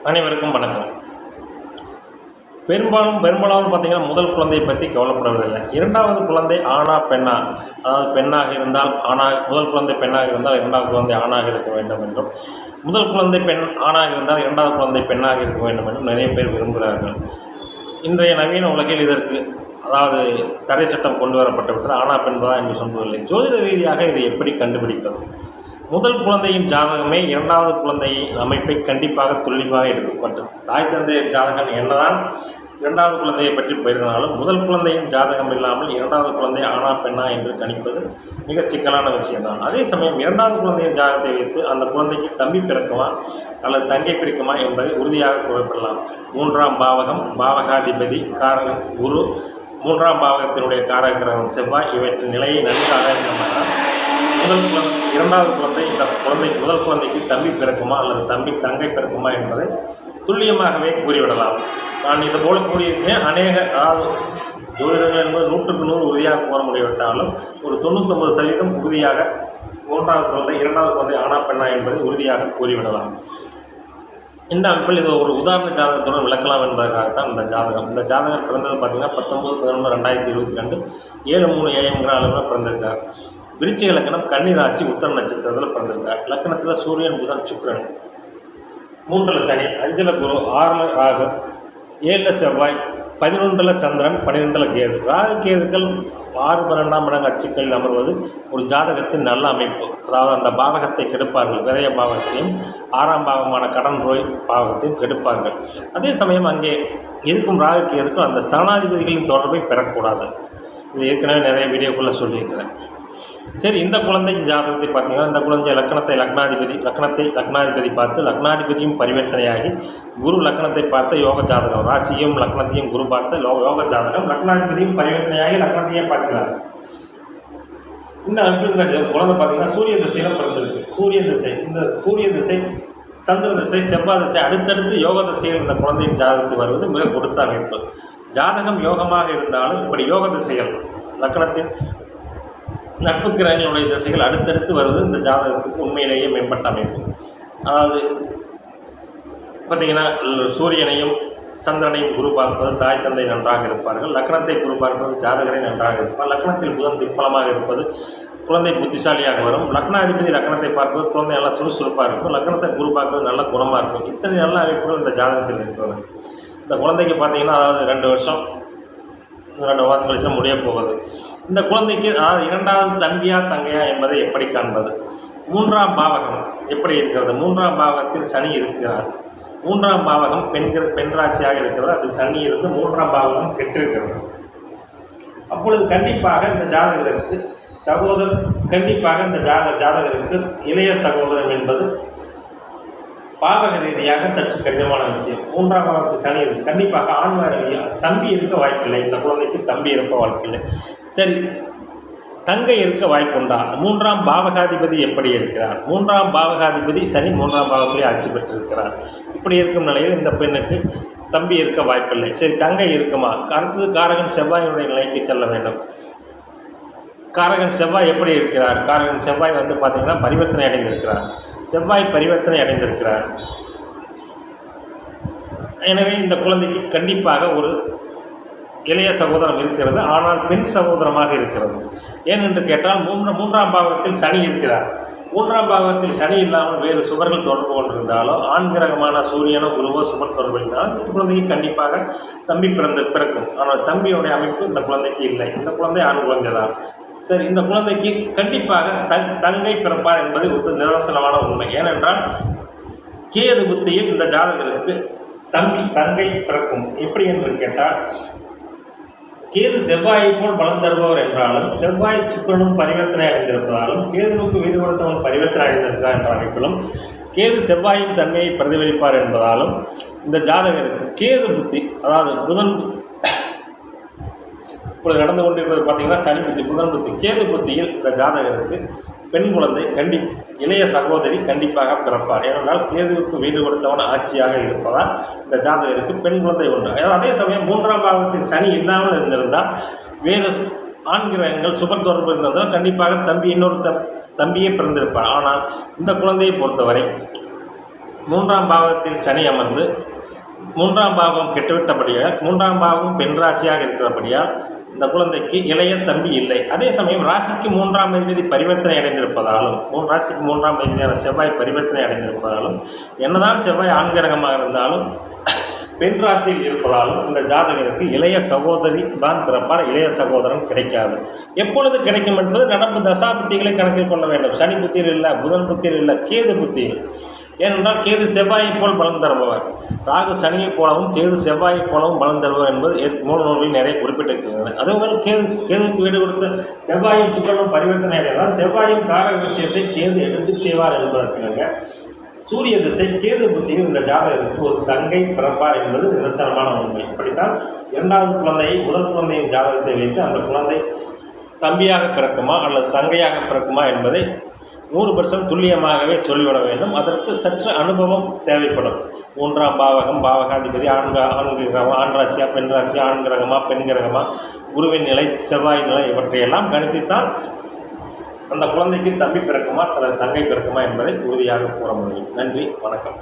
அனைவருக்கும் வணக்கம். பெரும்பாலும் பார்த்தீங்கன்னா முதல் குழந்தையை பற்றி கவலைப்படுவதில்லை. இரண்டாவது குழந்தை ஆணா பெண்ணா, அதாவது பெண்ணாக இருந்தால் முதல் குழந்தை பெண்ணாக இருந்தால் இரண்டாவது குழந்தை ஆணாக இருக்க வேண்டும் என்றும், முதல் குழந்தை ஆணாக இருந்தால் இரண்டாவது குழந்தை பெண்ணாக இருக்க வேண்டும் என்றும் நிறைய பேர் விரும்புகிறார்கள். இன்றைய நவீன உலகில் இதற்கு தடை சட்டம் கொண்டு வரப்பட்டுவிட்டது. ஆணா பெண்பதா என்று சொல்வதில்லை. ஜோதிட ரீதியாக இதை எப்படி கண்டுபிடிப்பது? முதல் குழந்தையின் ஜாதகமே இரண்டாவது குழந்தையின் அமைப்பை கண்டிப்பாக துல்லியமாக எடுத்துக்கொண்டது. தாய் தந்தையர் ஜாதகம் என்னதான் இரண்டாவது குழந்தையை பற்றி போயிருந்தாலும் முதல் குழந்தையின் ஜாதகம் இல்லாமல் இரண்டாவது குழந்தை ஆணா பெண்ணா என்று கணிப்பது மிக சிக்கலான விஷயம்தான். அதே சமயம் இரண்டாவது குழந்தையின் ஜாதகத்தை வைத்து அந்த குழந்தைக்கு தம்பி பிறக்குமா அல்லது தங்கை பிறக்குமா என்பதை உறுதியாக குறிப்பிடலாம். 3ஆம் பாவகம், பாவகாதிபதி, காரகன் குரு, 3ஆம் பாவகத்தினுடைய காரக கிரகம் செவ்வாய், இவற்றின் நிலையை நன்கு ஆராய்ந்தோம்னால் இரண்டாவது குழந்தை இந்த முதல் குழந்தைக்கு தம்பி பிறக்குமா அல்லது தங்கை பிறக்குமா என்பதை துல்லியமாகவே கூறிவிடலாம். நான் இது போல கூறியிருக்கேன். ஜோதிடர்கள் என்பது 100க்கு 100 உறுதியாக கூற முடிவிட்டாலும் ஒரு 99% உறுதியாக மூன்றாவது குழந்தை இரண்டாவது குழந்தை ஆணா பெண்ணா என்பதை உறுதியாக கூறிவிடலாம். இந்த அமைப்பில் இது ஒரு உதாரண ஜாதகத்துடன் விளக்கலாம் என்பதற்காகத்தான் இந்த ஜாதகம் பிறந்தது பார்த்திங்கன்னா 19/11/2022 7:3 AM அளவில் பிறந்திருக்கார். விருச்சிக லக்கணம், கன்னி ராசி, உத்தர நட்சத்திரத்தில் பிறந்திருக்கார். லக்கணத்தில் சூரியன், புதன், சுக்கிரன், 3ல் சனி, 5ல் குரு, 6ல் ராகு, 7ல் செவ்வாய், 11ல் சந்திரன், 12ல் கேது. ராகு கேதுக்கள் 6-12ஆம் இடங்க அச்சுக்களில் அமர்வது ஒரு ஜாதகத்தின் நல்ல அமைப்பு. அதாவது அந்த பாவகத்தை கெடுப்பார்கள். விரைய பாவகத்தையும் 6ஆம் பாவமான கடன் நோய் பாவகத்தையும் கெடுப்பார்கள். அதே சமயம் அங்கே இருக்கும் ராகு கேதுக்கள் அந்த ஸ்தானாதிபதிகளின் தொடர்பை பெறக்கூடாது. இது ஏற்கனவே நிறைய வீடியோக்குள்ளே சொல்லியிருக்கிறேன். சரி, இந்த குழந்தைக்கு ஜாதகத்தை பார்த்தீங்கன்னா இந்த குழந்தை லக்னாதிபதி பார்த்து லக்னாதிபதியும் பரிவர்த்தனையாகி குரு லக்னத்தை பார்த்த யோக ஜாதகம், ராசியும் லக்னத்தையும் குரு பார்த்த யோக ஜாதகம், லக்னாதிபதியும் பரிவர்த்தனையாகி லக்னத்தையே பார்க்கிறார். இந்த அமைப்பில் குழந்தை பார்த்தீங்கன்னா சூரிய திசையில் பிறந்திருக்கு. சூரிய திசை, சந்திர திசை, செவ்வாய் திசை அடுத்தடுத்து யோக திசையில் இந்த குழந்தையின் ஜாதகத்துக்கு வருவது மிக கொடுத்த அமைப்பு. ஜாதகம் யோகமாக இருந்தாலும் இப்படி யோக திசைகள் லக்னத்தின் நட்பு கிரகங்களுடைய திசைகள் அடுத்தடுத்து வருவது இந்த ஜாதகத்துக்கு உண்மையிலேயே மேம்பட்ட அமைப்பு. அதாவது பார்த்திங்கன்னா சூரியனையும் சந்திரனையும் குரு பார்ப்பது தாய் தந்தை நன்றாக இருப்பார்கள். லக்னத்தை குரு பார்ப்பது ஜாதகரை நன்றாக இருப்பார். லக்னத்தில் புதன் திக்பலமாக இருப்பது குழந்தை புத்திசாலியாக வரும். லக்னாதிபதி லக்னத்தை பார்ப்பது குழந்தை நல்லா சுறுசுறுப்பாக இருக்கும். லக்னத்தை குரு பார்ப்பது நல்ல குணமாக இருக்கும். இத்தனை நல்ல அமைப்புகள் இந்த ஜாதகத்தில் இருக்கிறது. இந்த குழந்தைக்கு பார்த்திங்கன்னா 2 வருஷம் 2 மாதம் கழிச்சு முடிய போகுது. இந்த குழந்தைக்கு இரண்டாவது தம்பியா தங்கையா என்பதை எப்படி காண்பது? 3ஆம் பாவகம் எப்படி இருக்கிறது? 3ஆம் பாவகத்தில் சனி இருக்கிறார். 3ஆம் பாவகம் பெண் ராசியாக இருக்கிறது. அதில் சனி இருந்து 3ஆம் பாவகம் கெட்டிருக்கிறது. அப்பொழுது கண்டிப்பாக இந்த ஜாதகருக்கு ஜாதகருக்கு இளைய சகோதரன் என்பது பாவக ரீதியாக சற்று கடினமான விஷயம். 3ஆம் பாவத்தில் சனி இருக்கு. கண்டிப்பாக தம்பி இருக்க வாய்ப்பில்லை. இந்த குழந்தைக்கு தம்பி இருக்க வாய்ப்பில்லை. சரி, தங்கை இருக்க வாய்ப்புண்டா? 3ஆம் பாவகாதிபதி எப்படி இருக்கிறார்? 3ஆம் பாவகாதிபதி சனி 3ஆம் பாவத்திலே ஆட்சி பெற்றிருக்கிறார். இப்படி இருக்கும் நிலையில் இந்த பெண்ணுக்கு தம்பி இருக்க வாய்ப்பில்லை. சரி, தங்கை இருக்குமா? அடுத்தது காரகன் செவ்வாயினுடைய நிலைக்கு செல்ல வேண்டும். காரகன் செவ்வாய் எப்படி இருக்கிறார்? காரகன் செவ்வாய் பார்த்திங்கன்னா பரிவர்த்தனை அடைந்திருக்கிறார். செவ்வாய் பரிவர்த்தனை அடைந்திருக்கிறார். எனவே இந்த குழந்தைக்கு கண்டிப்பாக ஒரு இளைய சகோதரம் இருக்கிறது. ஆனால் பெண் சகோதரமாக இருக்கிறது. ஏனென்று கேட்டால் 3ஆம் பாவத்தில் சனி இருக்கிறார். 3ஆம் பாவத்தில் சனி இல்லாமல் வேறு சுவர்கள் தொடர்பு கொண்டிருந்தாலோ ஆண் கிரகமான சூரியனோ குருவோ சுவர் தொடர்பு இருந்தாலும் இந்த குழந்தைக்கு கண்டிப்பாக தம்பி பிறக்கும். ஆனால் தம்பியுடைய அமைப்பு இந்த குழந்தைக்கு இல்லை. இந்த குழந்தை ஆண் குழந்தை தான். சரி, இந்த குழந்தைக்கு கண்டிப்பாக தங்கை பிறப்பார் என்பது ஒரு நிதர்சனமான உண்மை. ஏனென்றால் கேது புத்தியில் இந்த ஜாதகருக்கு தங்கை பிறக்கும். எப்படி என்று கேட்டால் கேது செவ்வாயை போல் பலம் தருபவர் என்றாலும் செவ்வாய் சுக்கிரனும் பரிவர்த்தனை அடைந்திருப்பதாலும் கேதுவுக்கு வீடு கொடுத்தவன் பரிவர்த்தனை அடைந்திருக்கிறார் என்ற அமைப்பிலும் கேது செவ்வாயின் தன்மையை பிரதிபலிப்பார் என்பதாலும் இந்த ஜாதகருக்கு கேது புத்தி, அதாவது புதன் இப்பொழுது நடந்து கொண்டிருப்பது பார்த்திங்கன்னா சனி புத்தி, புதன் புத்தி, கேது புத்தியில் இந்த ஜாதகருக்கு பெண் குழந்தை இளைய சகோதரி கண்டிப்பாக பிறப்பார். ஏனென்றால் கேதுவுக்கு வீடு கொடுத்தவன் ஆட்சியாக இருப்பதால் இந்த ஜாதகருக்கு பெண் குழந்தை உண்டு. அதே சமயம் 3ஆம் பாவத்தில் சனி இல்லாமல் இருந்திருந்தால் வேறு ஆண் கிரகங்கள் சுபர் தொடர்பு இருந்திருந்தால் கண்டிப்பாக இன்னொரு தம்பியே பிறந்திருப்பார். ஆனால் இந்த குழந்தையை பொறுத்தவரை மூன்றாம் பாவத்தில் சனி அமர்ந்து மூன்றாம் பாவம் கெட்டுவிட்டபடியால், மூன்றாம் பாவம் பெண் ராசியாக இருக்கிறபடியால் இந்த குழந்தைக்கு இளைய தம்பி இல்லை. அதே சமயம் ராசிக்கு மூன்றாம் அதிபதி பரிவர்த்தனை அடைந்திருப்பதாலும், ராசிக்கு மூன்றாம் அதிபதியான செவ்வாய் பரிவர்த்தனை அடைந்திருப்பதாலும், என்னதான் செவ்வாய் ஆண் கிரகமாக இருந்தாலும் பெண் ராசியில் இருப்பதாலும் இந்த ஜாதகருக்கு இளைய சகோதரி தான் பிறப்பார், இளைய சகோதரன் கிடைக்காது. எப்பொழுது கிடைக்கும் என்பது நடப்பு தசாபுத்திகளை கணக்கில் கொள்ள வேண்டும். சனி புத்தியில் இல்லை, புதன் புத்தியில் இல்லை, கேது புத்தியில். ஏனென்றால் கேது செவ்வாயை போல் பலம் தருபவர், ராகு சனியை போலவும் கேது செவ்வாயை போலவும் பலம் தருபவர் என்பது மூல நூல்களில் நிறைய குறிப்பிட்டிருக்கின்றன. அதேபோல் கேதுக்கு வீடு கொடுத்த செவ்வாயும் சுக்கிரனும் பரிவர்த்தனை அடைந்தால் செவ்வாயும் காரக விஷயத்தை கேது எடுத்து செய்வார் என்பதற்காக சூரிய திசை கேது புத்தியில் இந்த ஜாதகருக்கு ஒரு தங்கை பிறப்பார் என்பது நிதர்சனமான உண்மை. இப்படித்தான் இரண்டாவது குழந்தையை முதல் குழந்தையின் ஜாதகத்தை வைத்து அந்த குழந்தை தம்பியாக பிறக்குமா அல்லது தங்கையாக பிறக்குமா என்பதை 100% துல்லியமாகவே சொல்லிவிட வேண்டும். அதற்கு சற்று அனுபவம் தேவைப்படும். மூன்றாம் பாவகம், பாவகாதிபதி, ஆண் கிரகம், ஆண் ராசியா பெண் ராசியா, ஆண் கிரகமா பெண் கிரகமா, குருவின் நிலை, செவ்வாய் நிலை, இவற்றையெல்லாம் கணித்துத்தான் அந்த குழந்தைக்கு தம்பி பிறக்குமா அல்லது தங்கை பிறக்குமா என்பதை உறுதியாக கூற முடியும். நன்றி, வணக்கம்.